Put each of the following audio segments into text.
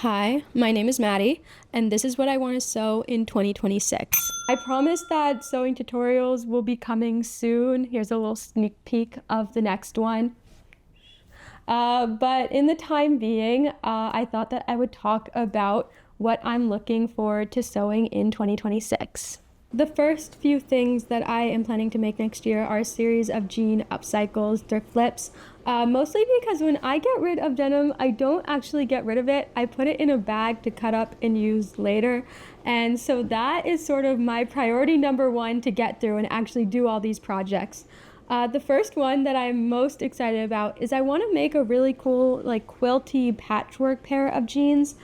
Hi, my name is Maddie, and this is what I want to sew in 2026. I promise that sewing tutorials will be coming soon. Here's a little sneak peek of the next one. But in the time being, I thought that I would talk about what I'm looking forward to sewing in 2026. The first few things that I am planning to make next year are a series of jean upcycles, thrift flips, mostly because when I get rid of denim, I don't actually get rid of it. I put it in a bag to cut up and use later. And so that is sort of my priority number one to get through and actually do all these projects. The first one that I'm most excited about is I want to make a really cool like quilty patchwork pair of jeans.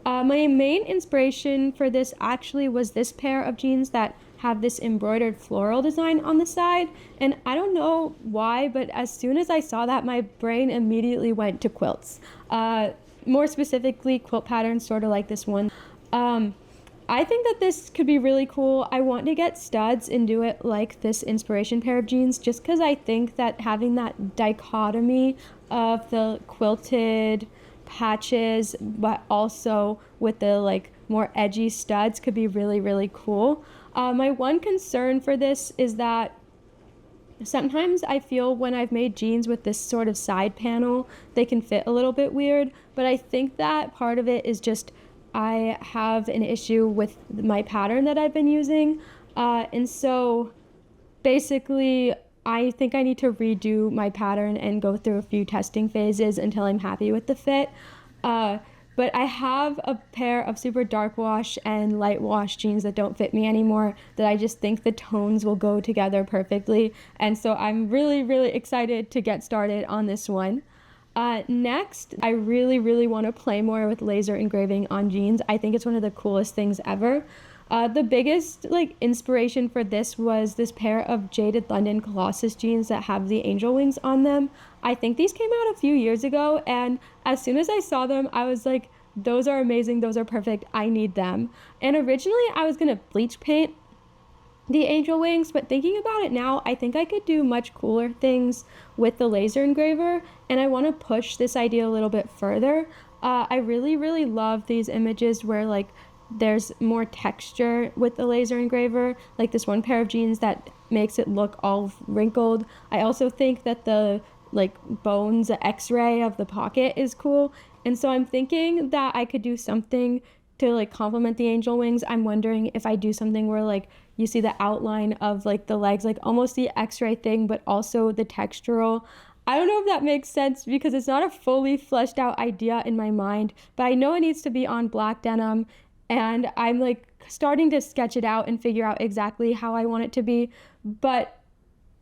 My main inspiration for this actually was this pair of jeans that have this embroidered floral design on the side, and I don't know why, but as soon as I saw that, my brain immediately went to quilts. More specifically, quilt patterns sort of like this one. I think that this could be really cool. I want to get studs and do it like this inspiration pair of jeans just because I think that having that dichotomy of the quilted patches but also with the like more edgy studs could be really cool. My one concern for this is that sometimes I feel when I've made jeans with this sort of side panel they can fit a little bit weird, but I think that part of it is just I have an issue with my pattern that I've been using, and so basically I think I need to redo my pattern and go through a few testing phases until I'm happy with the fit. But I have a pair of super dark wash and light wash jeans that don't fit me anymore that I just think the tones will go together perfectly. And so I'm really excited to get started on this one. Next, I really want to play more with laser engraving on jeans. I think it's one of the coolest things ever. The biggest inspiration for this was this pair of Jaded London Colossus jeans that have the angel wings on them. I think these came out a few years ago, and as soon as I saw them, I was like, those are amazing, those are perfect, I need them. And originally I was gonna bleach paint the angel wings, but thinking about it now, I think I could do much cooler things with the laser engraver, and I want to push this idea a little bit further. I really love these images where there's more texture with the laser engraver, like this one pair of jeans that makes it look all wrinkled. I also think that the bones x-ray of the pocket is cool, and so I'm thinking that I could do something to complement the angel wings. I'm wondering if I do something where you see the outline of the legs, almost the x-ray thing, but also the textural. I don't know if that makes sense because it's not a fully fleshed out idea in my mind, but I know it needs to be on black denim, and I'm starting to sketch it out and figure out exactly how I want it to be. But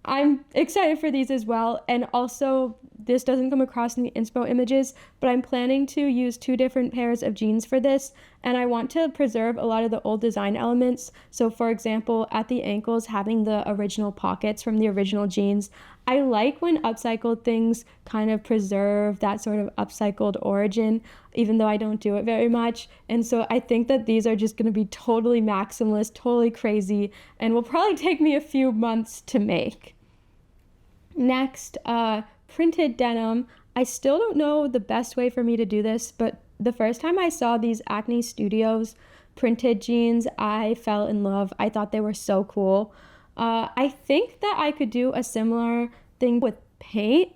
I'm excited for these as well, and also this doesn't come across in the inspo images, but I'm planning to use two different pairs of jeans for this, and I want to preserve a lot of the old design elements. So for example, at the ankles having the original pockets from the original jeans. I like when upcycled things kind of preserve that sort of upcycled origin, even though I don't do it very much. And so I think that these are just going to be totally maximalist, totally crazy, and will probably take me a few months to make. Next, printed denim. I still don't know the best way for me to do this, but the first time I saw these Acne Studios printed jeans, I fell in love. I thought they were so cool. I think that I could do a similar thing with paint.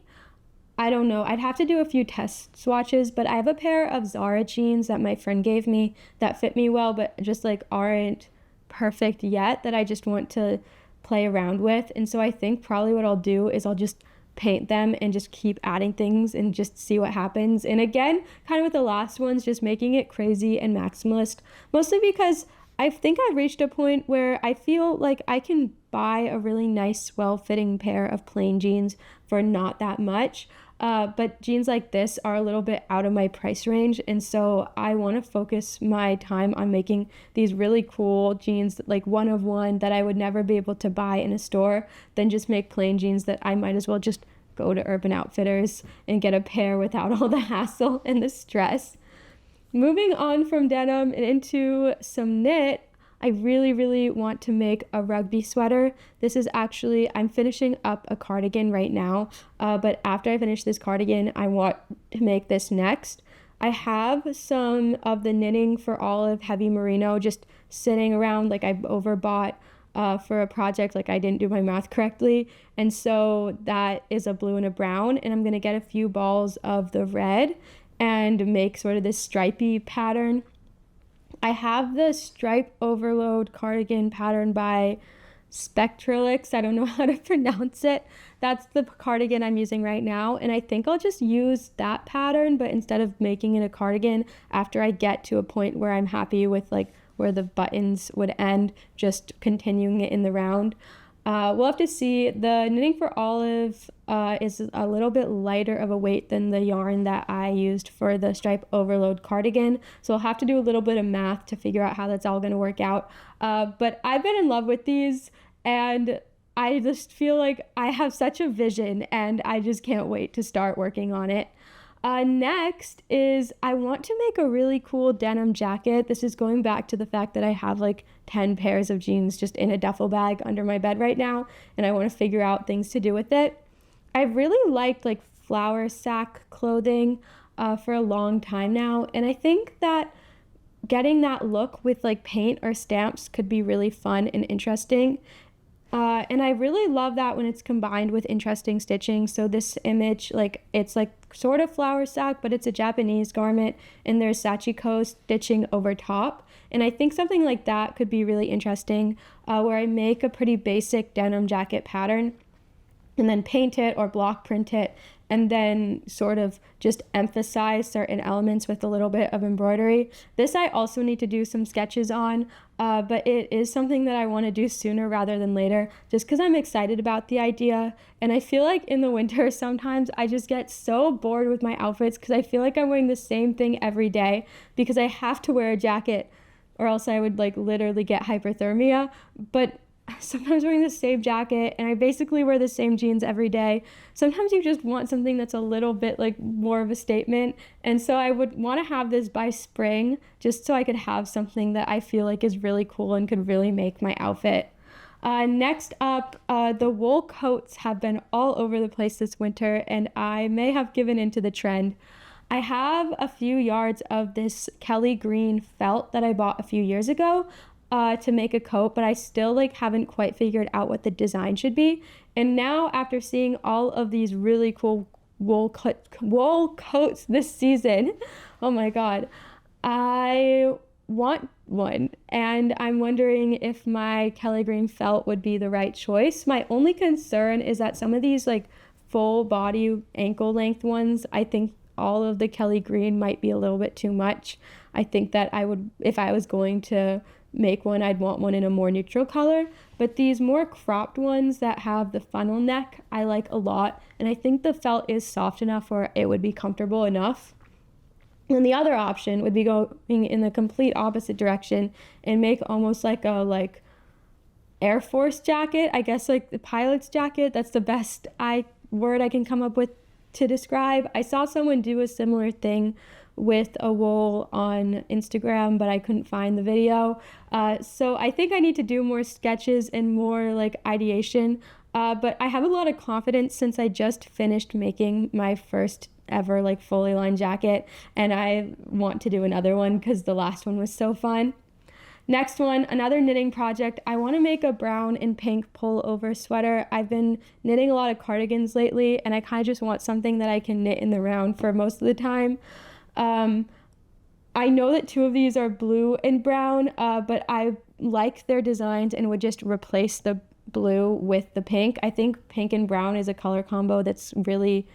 I don't know. I'd have to do a few test swatches, but I have a pair of Zara jeans that my friend gave me that fit me well, but just aren't perfect yet, that I just want to play around with. And so I think probably what I'll do is I'll just paint them and just keep adding things and just see what happens. And again, kind of with the last ones, just making it crazy and maximalist, mostly because I think I've reached a point where I feel like I can buy a really nice, well-fitting pair of plain jeans for not that much. But jeans like this are a little bit out of my price range, and so I want to focus my time on making these really cool jeans, one of one that I would never be able to buy in a store, than just make plain jeans that I might as well just go to Urban Outfitters and get a pair without all the hassle and the stress. Moving on from denim and into some knit, I really want to make a rugby sweater. This is actually, I'm finishing up a cardigan right now, but after I finish this cardigan, I want to make this next. I have some of the Knitting for Olive heavy merino just sitting around, like I overbought for a project, like I didn't do my math correctly. And so that is a blue and a brown, and I'm gonna get a few balls of the red and make sort of this stripy pattern. I have the Stripe Overload cardigan pattern by Spectralix. I don't know how to pronounce it. That's the cardigan I'm using right now, and I think I'll just use that pattern, but instead of making it a cardigan, after I get to a point where I'm happy with like where the buttons would end, just continuing it in the round. We'll have to see. The Knitting for Olive is a little bit lighter of a weight than the yarn that I used for the Stripe Overload cardigan, so I'll have to do a little bit of math to figure out how that's all going to work out. But I've been in love with these, and I just feel like I have such a vision, and I just can't wait to start working on it. Next is I want to make a really cool denim jacket. This is going back to the fact that I have like 10 pairs of jeans just in a duffel bag under my bed right now, and I want to figure out things to do with it. I've really liked like flour sack clothing for a long time now, and I think that getting that look with like paint or stamps could be really fun and interesting. And I really love that when it's combined with interesting stitching. So this image, like it's like sort of flour sack, but it's a Japanese garment, and there's sachiko stitching over top. And I think something like that could be really interesting, where I make a pretty basic denim jacket pattern and then paint it or block print it, and then sort of just emphasize certain elements with a little bit of embroidery. This I also need to do some sketches on, but it is something that I want to do sooner rather than later, just because I'm excited about the idea. And I feel like in the winter, sometimes I just get so bored with my outfits because I feel like I'm wearing the same thing every day because I have to wear a jacket or else I would like literally get hypothermia. But sometimes wearing the same jacket, and I basically wear the same jeans every day. Sometimes you just want something that's a little bit like more of a statement, and so I would want to have this by spring just so I could have something that I feel like is really cool and could really make my outfit. Next up, the wool coats have been all over the place this winter, and I may have given into the trend. I have a few yards of this Kelly green felt that I bought a few years ago to make a coat, but I still like haven't quite figured out what the design should be. And now after seeing all of these really cool wool coats this season, oh my god, I want one, and I'm wondering if my Kelly green felt would be the right choice. My only concern is that some of these like full body ankle length ones, I think all of the Kelly green might be a little bit too much. I think that I would, if I was going to make one, I'd want one in a more neutral color, but these more cropped ones that have the funnel neck I like a lot, and I think the felt is soft enough where it would be comfortable enough. And the other option would be going in the complete opposite direction and make almost like a Air Force jacket, I guess, like the pilot's jacket. That's the best word I can come up with to describe. I saw someone do a similar thing with a wool on Instagram, but I couldn't find the video. So I think I need to do more sketches and more like ideation. But I have a lot of confidence since I just finished making my first ever like fully lined jacket, and I want to do another one because the last one was so fun. Next one, another knitting project. I want to make a brown and pink pullover sweater. I've been knitting a lot of cardigans lately, and I kind of just want something that I can knit in the round for most of the time. I know that two of these are blue and brown, but I like their designs and would just replace the blue with the pink. I think pink and brown is a color combo that's really,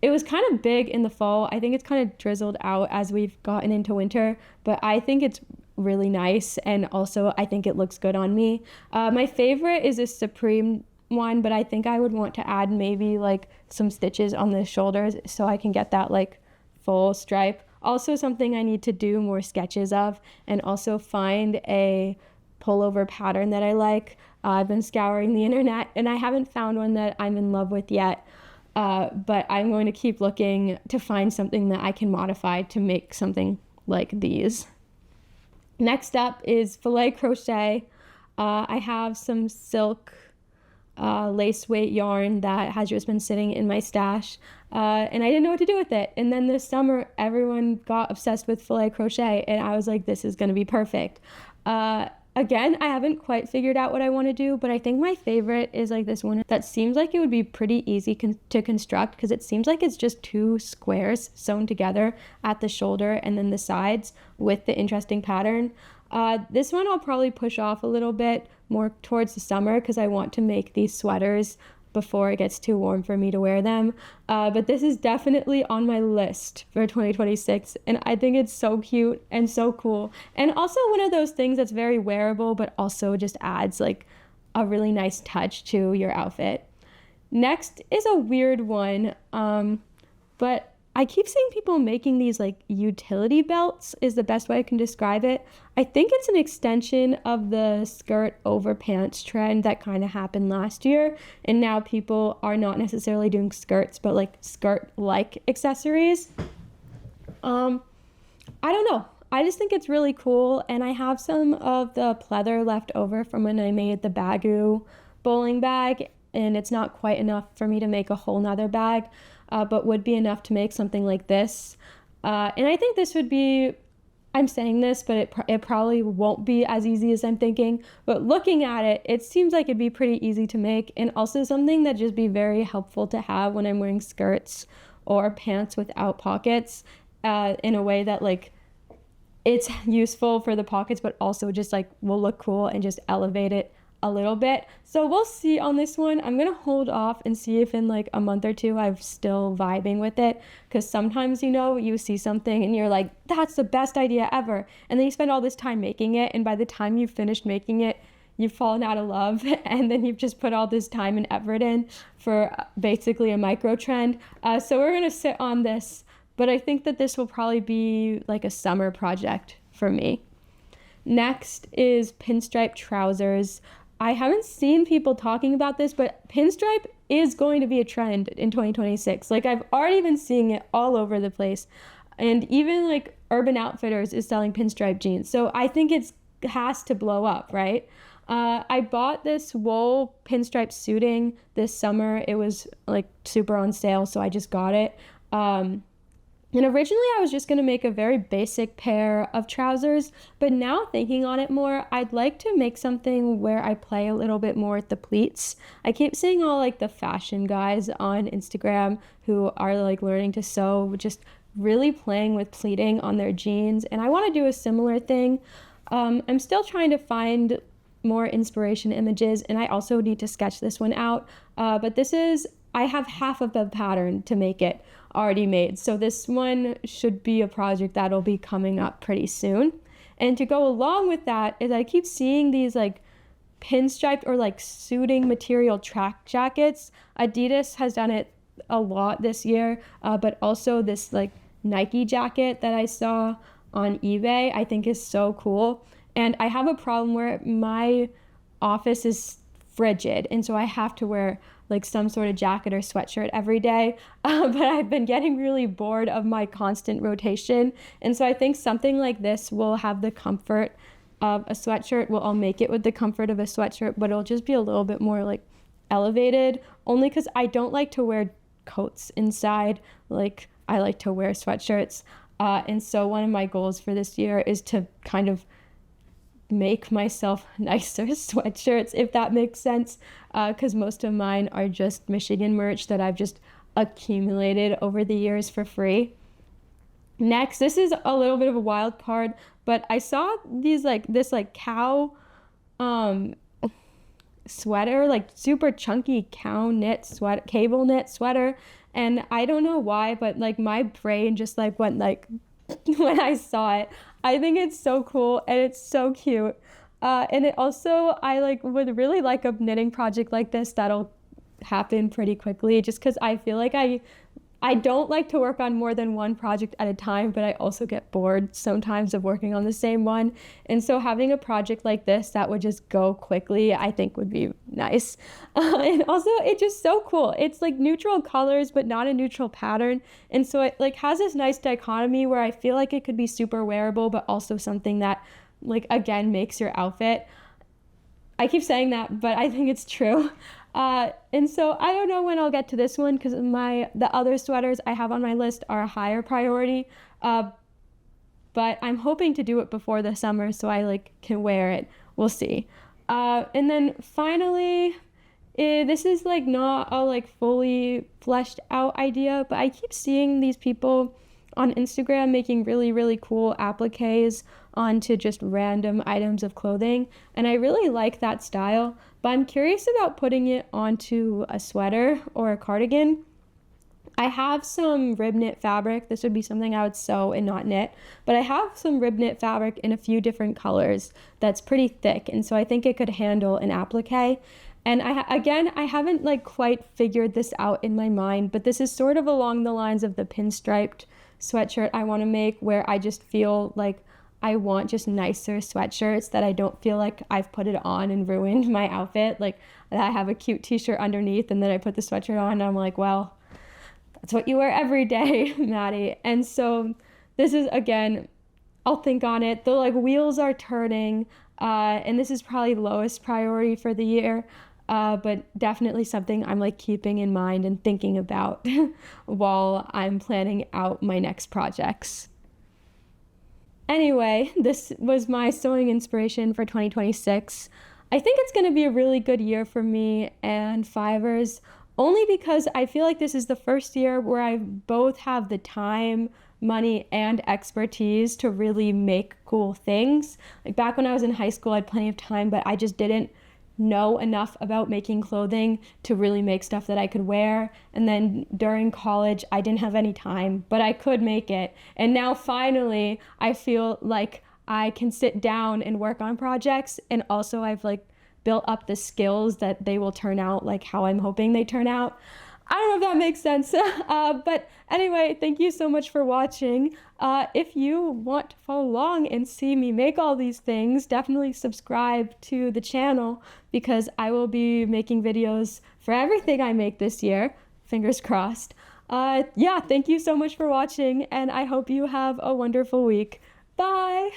it was kind of big in the fall. I think it's kind of drizzled out as we've gotten into winter, but I think it's really nice, and also I think it looks good on me. My favorite is a Supreme one, but I think I would want to add maybe like some stitches on the shoulders so I can get that like full stripe. Also something I need to do more sketches of, and also find a pullover pattern that I like. I've been scouring the internet and I haven't found one that I'm in love with yet, but I'm going to keep looking to find something that I can modify to make something like these. Next up is filet crochet. I have some silk lace weight yarn that has just been sitting in my stash, and I didn't know what to do with it. And then this summer, everyone got obsessed with filet crochet, and I was like, this is going to be perfect. Again, I haven't quite figured out what I want to do, but I think my favorite is like this one that seems like it would be pretty easy to construct, because it seems like it's just two squares sewn together at the shoulder and then the sides with the interesting pattern. This one I'll probably push off a little bit more towards the summer, because I want to make these sweaters before it gets too warm for me to wear them. But this is definitely on my list for 2026, and I think it's so cute and so cool. And also one of those things that's very wearable, but also just adds like a really nice touch to your outfit. Next is a weird one, but I keep seeing people making these like utility belts is the best way I can describe it. I think it's an extension of the skirt over pants trend that kind of happened last year. And now people are not necessarily doing skirts, but like skirt-like accessories. I don't know. I just think it's really cool. And I have some of the pleather left over from when I made the Baggu bowling bag. And it's not quite enough for me to make a whole nother bag. But would be enough to make something like this. And I think this would be, I'm saying this, but it probably won't be as easy as I'm thinking. But looking at it, it seems like it'd be pretty easy to make, and also something that just be very helpful to have when I'm wearing skirts or pants without pockets, in a way that like it's useful for the pockets, but also just like will look cool and just elevate it a little bit. So we'll see on this one. I'm gonna hold off and see if in like a month or two I'm still vibing with it, because sometimes, you know, you see something and you're like, that's the best idea ever, and then you spend all this time making it, and by the time you've finished making it, you've fallen out of love, and then you've just put all this time and effort in for basically a micro trend. So we're gonna sit on this, but I think that this will probably be like a summer project for me. Next is pinstripe trousers. I haven't seen people talking about this, but pinstripe is going to be a trend in 2026. Like, I've already been seeing it all over the place. And even like Urban Outfitters is selling pinstripe jeans. So I think it has to blow up, right? I bought this wool pinstripe suiting this summer. It was like super on sale, so I just got it. And originally I was just going to make a very basic pair of trousers, but now thinking on it more, I'd like to make something where I play a little bit more with the pleats. I keep seeing all like the fashion guys on Instagram who are like learning to sew, just really playing with pleating on their jeans, and I want to do a similar thing. I'm still trying to find more inspiration images, and I also need to sketch this one out, but I have half of the pattern to make it already made. So this one should be a project that'll be coming up pretty soon. And to go along with that is I keep seeing these like pinstriped or like suiting material track jackets. Adidas has done it a lot this year, but also this like Nike jacket that I saw on eBay I think is so cool. And I have a problem where my office is frigid, and so I have to wear like some sort of jacket or sweatshirt every day, but I've been getting really bored of my constant rotation, and so I think something like this will have the comfort of a sweatshirt. I'll make it with the comfort of a sweatshirt, but it'll just be a little bit more like elevated, only because I don't like to wear coats inside like I like to wear sweatshirts, and so one of my goals for this year is to kind of make myself nicer sweatshirts, if that makes sense, because most of mine are just Michigan merch that I've just accumulated over the years for free. Next, this is a little bit of a wild card, but I saw this cow sweater, like super chunky cow knit sweater, cable knit sweater, and I don't know why, but like my brain just like went like when I saw it. I think it's so cool and it's so cute. And it also, I like would really like a knitting project like this that'll happen pretty quickly, just because I feel like I don't like to work on more than one project at a time, but I also get bored sometimes of working on the same one. And so having a project like this that would just go quickly, I think would be nice. And also it's just so cool. It's like neutral colors, but not a neutral pattern. And so it like has this nice dichotomy where I feel like it could be super wearable, but also something that like, again, makes your outfit. I keep saying that, but I think it's true. And so I don't know when I'll get to this one because the other sweaters I have on my list are a higher priority. But I'm hoping to do it before the summer so I like can wear it. We'll see. And then finally, this is like not a like fully fleshed out idea, but I keep seeing these people on Instagram making really, really cool appliques onto just random items of clothing. And I really like that style, but I'm curious about putting it onto a sweater or a cardigan. I have some rib knit fabric. This would be something I would sew and not knit, but I have some rib knit fabric in a few different colors that's pretty thick, and so I think it could handle an applique. And I haven't like quite figured this out in my mind, but this is sort of along the lines of the pinstriped sweatshirt I want to make, where I just feel like I want just nicer sweatshirts that I don't feel like I've put it on and ruined my outfit. Like I have a cute t-shirt underneath and then I put the sweatshirt on and I'm like, well, that's what you wear every day, Maddie. And so this is, again, I'll think on it. The like wheels are turning, and this is probably lowest priority for the year, but definitely something I'm like keeping in mind and thinking about while I'm planning out my next projects. Anyway, this was my sewing inspiration for 2026. I think it's going to be a really good year for me and Fivers, only because I feel like this is the first year where I both have the time, money, and expertise to really make cool things. Like back when I was in high school, I had plenty of time, but I just didn't know enough about making clothing to really make stuff that I could wear. And then during college, I didn't have any time, but I could make it. And now finally, I feel like I can sit down and work on projects, and also I've like built up the skills that they will turn out like how I'm hoping they turn out. I don't know if that makes sense. But anyway, thank you so much for watching. If you want to follow along and see me make all these things, definitely subscribe to the channel because I will be making videos for everything I make this year. Fingers crossed. Yeah, thank you so much for watching, and I hope you have a wonderful week. Bye!